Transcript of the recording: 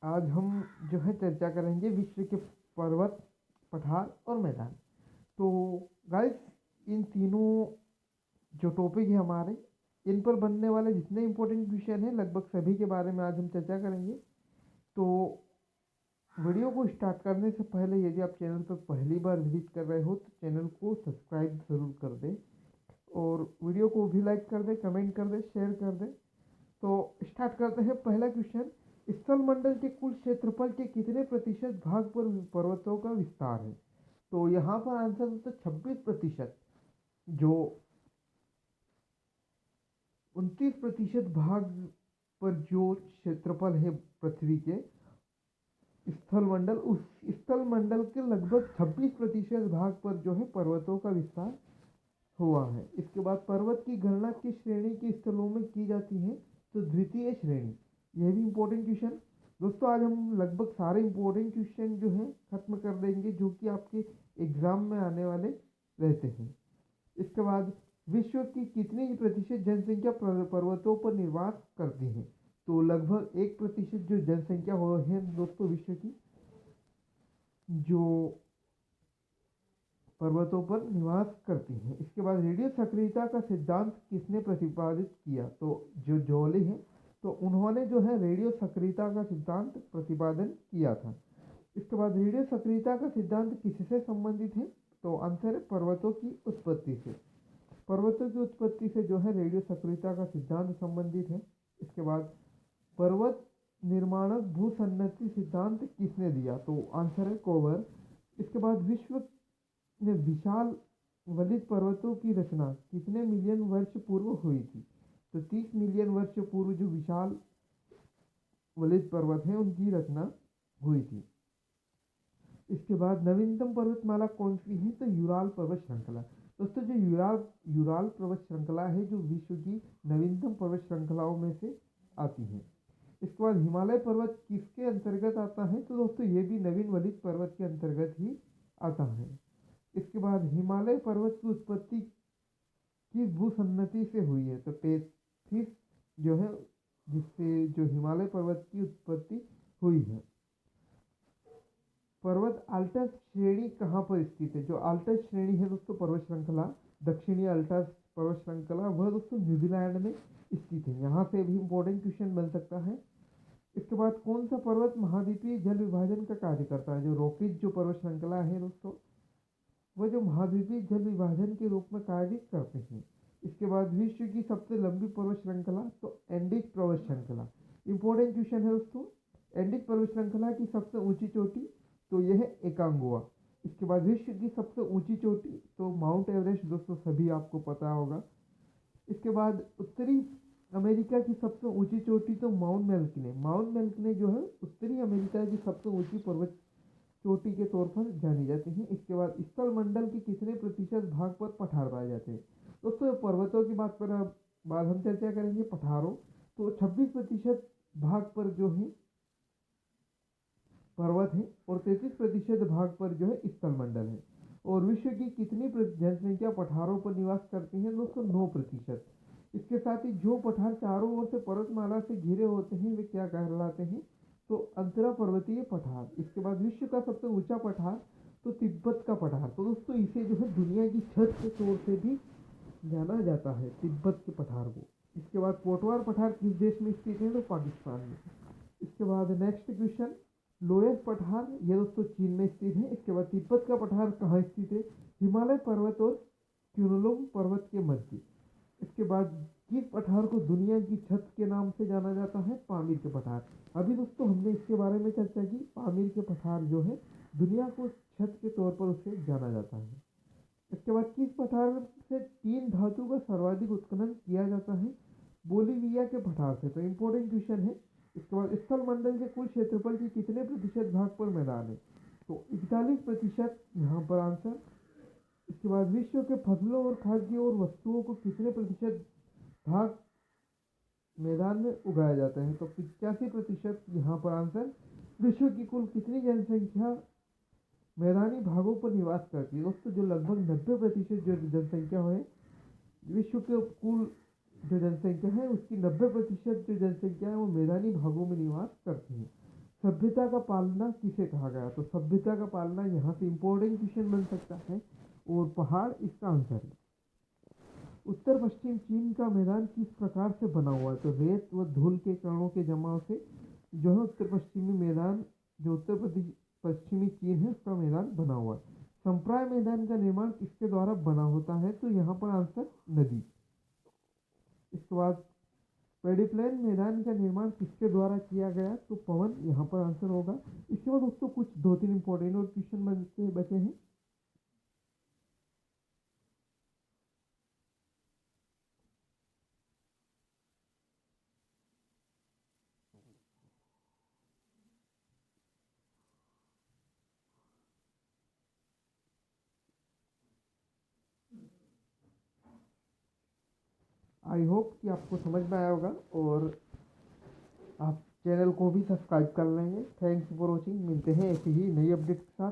आज हम जो है चर्चा करेंगे विश्व के पर्वत, पठार और मैदान। तो गाइस, इन तीनों जो टॉपिक है हमारे, इन पर बनने वाले जितने इम्पोर्टेंट क्वेश्चन हैं लगभग सभी के बारे में आज हम चर्चा करेंगे। तो वीडियो को स्टार्ट करने से पहले यदि आप चैनल पर पहली बार विजिट कर रहे हो तो चैनल को सब्सक्राइब ज़रूर कर दें और वीडियो को भी लाइक कर दें, कमेंट कर दें, शेयर कर दें। तो स्टार्ट करते हैं। पहला क्वेश्चन, स्थलमंडल के कुल क्षेत्रफल के कितने प्रतिशत भाग पर पर्वतों का विस्तार है? तो यहाँ पर आंसर होता है 26%। जो 29% भाग पर जो क्षेत्रफल है पृथ्वी के स्थलमंडल, उस स्थलमंडल के लगभग 26% भाग पर जो है पर्वतों का विस्तार हुआ है। इसके बाद पर्वत की गणना किस श्रेणी के स्थलों में की जाती है? तो द्वितीय श्रेणी। यह भी इम्पोर्टेंट क्वेश्चन। दोस्तों, आज हम लगभग सारे इम्पोर्टेंट क्वेश्चन जो हैं खत्म कर देंगे जो कि आपके एग्जाम में आने वाले रहते हैं। इसके बाद विश्व की कितनी प्रतिशत जनसंख्या पर्वतों पर निवास करती है? तो लगभग 1% जो जनसंख्या हो है दोस्तों विश्व की, जो पर्वतों पर निवास करती हैं। इसके बाद रेडियो सक्रियता का सिद्धांत किसने प्रतिपादित किया? तो जो जॉली है, तो उन्होंने जो है रेडियो सक्रियता का सिद्धांत प्रतिपादन किया था। इसके बाद रेडियो सक्रियता का सिद्धांत किससे संबंधित है? तो आंसर है पर्वतों की उत्पत्ति से। पर्वतों की उत्पत्ति से जो है रेडियो सक्रियता का सिद्धांत संबंधित है। इसके बाद पर्वत निर्माणक भूसन्नति सिद्धांत किसने दिया? तो आंसर है कोवर। इसके बाद विश्व ने विशाल वलित पर्वतों की रचना कितने मिलियन वर्ष पूर्व हुई थी? तो 30 मिलियन वर्ष पूर्व जो विशाल वलित पर्वत है उनकी रचना हुई थी। इसके बाद नवीनतम पर्वतमाला कौन सी है? तो यूराल पर्वत श्रृंखला। दोस्तों, जो यूराल पर्वत श्रृंखला है जो विश्व की नवीनतम पर्वत श्रृंखलाओं में से आती है। इसके बाद हिमालय पर्वत किसके अंतर्गत आता है? तो दोस्तों ये भी नवीन वलित पर्वत के अंतर्गत ही आता है। इसके बाद हिमालय पर्वत की उत्पत्ति किस भूसन्नति से हुई है? तो टेथिस जो है जिससे जो हिमालय पर्वत की उत्पत्ति हुई है। पर्वत आल्टस श्रेणी कहाँ पर स्थित है? जो आल्टस श्रेणी है दोस्तों पर्वत श्रृंखला, दक्षिणी आल्टस पर्वत श्रृंखला, वह दोस्तों न्यूजीलैंड में स्थित है। यहाँ से भी इम्पोर्टेंट क्वेश्चन बन सकता है। इसके बाद कौन सा पर्वत महाद्वीपीय जल विभाजन का कार्य करता है? जो रॉकीज जो पर्वत श्रृंखला है दोस्तों, वह जो महाद्वीपीय जल विभाजन के रूप में कार्य करते हैं। इसके बाद विश्व की सबसे लंबी पर्वत श्रृंखला, तो एंडीज पर्वत श्रृंखला। इंपॉर्टेंट क्वेश्चन है दोस्तों। एंडीज पर्वत श्रृंखला की सबसे ऊंची चोटी, तो यह है एकांगुआ। इसके बाद विश्व की सबसे ऊंची चोटी, तो माउंट एवरेस्ट दोस्तों सभी आपको पता होगा। इसके बाद उत्तरी अमेरिका की सबसे ऊंची चोटी, तो माउंट मेल्किने। माउंट मेल्किने जो है उत्तरी अमेरिका की सबसे ऊंची पर्वत चोटी के तौर पर जानी जाती है। इसके बाद स्थल मंडल के कितने प्रतिशत भाग पर पठार पाए जाते हैं? दोस्तों पर्वतों की बात पर बाद हम चर्चा करेंगे। पठारों, तो 26% भाग पर जो है पर्वत है और 33% भाग पर जो है स्थल मंडल है। और विश्व की कितनी जनसंख्या पठारों पर निवास करती है? दोस्तों 9%। इसके साथ ही जो पठार चारों ओर से पर्वतमाला से घिरे होते हैं वे क्या कहलाते हैं? तो अंतरा पर्वतीय पठार। इसके बाद विश्व का सबसे ऊंचा पठार, तो तिब्बत का पठार। तो दोस्तों इसे जो है दुनिया की छत के तौर से भी जाना जाता है, तिब्बत के पठार को। इसके बाद पोटवार पठार किस देश में स्थित है? तो पाकिस्तान में। इसके बाद नेक्स्ट क्वेश्चन, लोएस पठार ये दोस्तों चीन में स्थित है। इसके बाद तिब्बत का पठार कहाँ स्थित है? हिमालय पर्वत और क्यूनलुन पर्वत के मध्य। इसके बाद किस पठार को दुनिया की छत के नाम से जाना जाता है? पामीर के पठार। अभी दोस्तों हमने इसके बारे में चर्चा की। पामीर के पठार जो है दुनिया को छत के तौर पर उसे जाना जाता है। इसके बाद किस पठार से 3 धातु का सर्वाधिक उत्खनन किया जाता है? बोलीविया के पठार से। तो इम्पोर्टेंट क्वेश्चन है। इसके बाद स्थल मंडल के कुल क्षेत्रफल के कितने प्रतिशत भाग पर मैदान है? तो 41% यहाँ पर आंसर। इसके बाद विश्व के फसलों और खाद्य और वस्तुओं को कितने प्रतिशत भाग मैदान में उगाया जाता है? तो 85% यहाँ पर आंसर। विश्व की कुल कितनी जनसंख्या मैदानी भागों पर निवास करती है? दोस्तों जो लगभग 90% जो जनसंख्या है विश्व के कुल जो जनसंख्या है उसकी 90% जो जनसंख्या है वो मैदानी भागों में निवास करती है। सभ्यता का पालना किसे कहा गया? तो सभ्यता का पालना यहाँ से इम्पोर्टेंट क्वेश्चन बन सकता है, और पहाड़ इसका आंसर है। उत्तर पश्चिम चीन का मैदान किस प्रकार से बना हुआ है? तो रेत व धूल के कणों के जमाव से जो है उत्तर पश्चिमी मैदान, जो पश्चिमी चीन है उसका मैदान बना हुआ है। संप्राय मैदान का निर्माण किसके द्वारा बना होता है? तो यहाँ पर आंसर नदी। इसके बाद पेडिप्लेन मैदान का निर्माण किसके द्वारा किया गया? तो पवन यहाँ पर आंसर होगा। इसके बाद दोस्तों कुछ 2-3 इंपॉर्टेंट और क्वेश्चन बचे हैं। आई होप कि आपको समझ में आया होगा, और आप चैनल को भी सब्सक्राइब कर लेंगे। Thanks for watching. मिलते हैं ऐसी ही नई अपडेट के साथ।